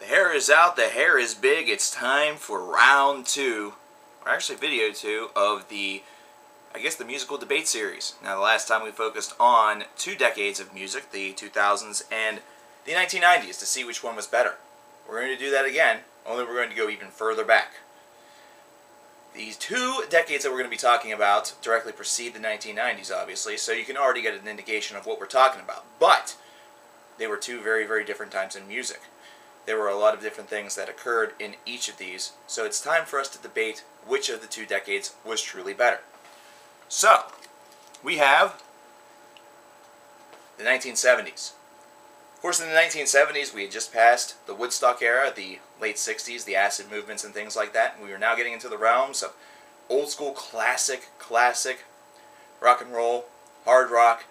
The hair is out, the hair is big, it's time for round 2, or actually video 2, of the, I guess, the musical debate series. Now, the last time we focused on 2 decades of music, the 2000s and the 1990s, to see which one was better. We're going to do that again, only we're going to go even further back. These 2 decades that we're going to be talking about directly precede the 1990s, obviously, so you can already get an indication of what we're talking about. But they were 2 very, very different times in music. There were a lot of different things that occurred in each of these, so it's time for us to debate which of the 2 decades was truly better. So, we have the 1970s. Of course, in the 1970s, we had just passed the Woodstock era, the late 60s, the acid movements and things like that, and we were now getting into the realms of old school classic rock and roll, hard rock,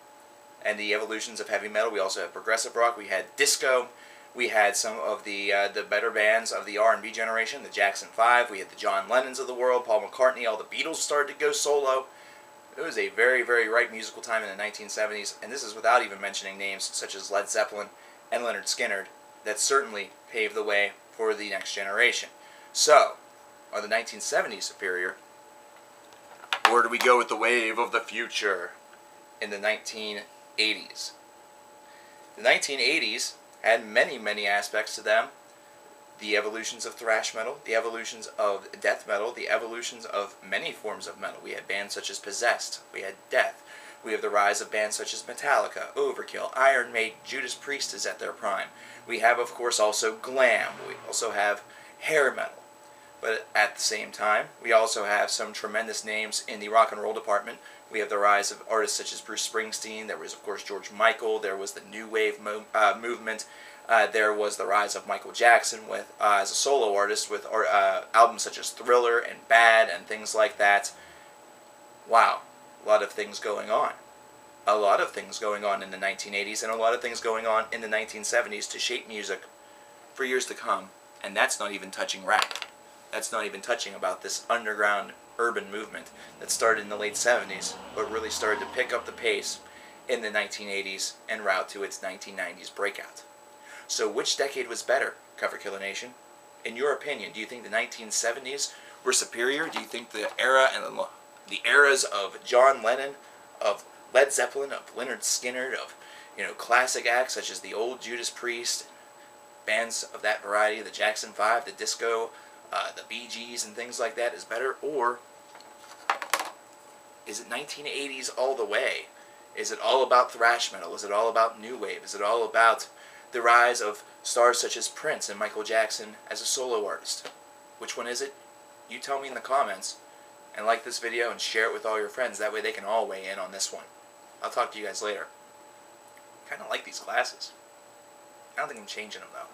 and the evolutions of heavy metal. We also had progressive rock, we had disco, we had some of the better bands of the R&B generation, the Jackson 5, we had the John Lennons of the world, Paul McCartney, all the Beatles started to go solo. It was a very, very ripe musical time in the 1970s, and this is without even mentioning names such as Led Zeppelin and Leonard Skinner that certainly paved the way for the next generation. So, are the 1970s superior, or do we go with the wave of the future in the 1980s? The 1980s had many, many aspects to them. The evolutions of thrash metal, the evolutions of death metal, the evolutions of many forms of metal. We had bands such as Possessed, we had Death, we have the rise of bands such as Metallica, Overkill, Iron Maiden, Judas Priest is at their prime. We have, of course, also glam, we also have hair metal. But at the same time, we also have some tremendous names in the rock and roll department. We have the rise of artists such as Bruce Springsteen, there was, of course, George Michael, there was the New Wave movement. There was the rise of Michael Jackson with as a solo artist with albums such as Thriller and Bad and things like that. Wow, a lot of things going on. A lot of things going on in the 1980s and a lot of things going on in the 1970s to shape music for years to come. And that's not even touching rap. That's not even touching about this underground urban movement that started in the late 70s but really started to pick up the pace in the 1980s and route to its 1990s breakout. So which decade was better, Cover Killer Nation? In your opinion, do you think the 1970s were superior? Do you think the era and the eras of John Lennon, of Led Zeppelin, of Leonard Skinner, of classic acts such as the old Judas Priest, bands of that variety, the Jackson 5, the disco, the Bee Gees and things like that is better? Or is it 1980s all the way? Is it all about thrash metal? Is it all about new wave? Is it all about the rise of stars such as Prince and Michael Jackson as a solo artist? Which one is it? You tell me in the comments, and like this video and share it with all your friends. That way they can all weigh in on this one. I'll talk to you guys later. Kind of like these glasses. I don't think I'm changing them though.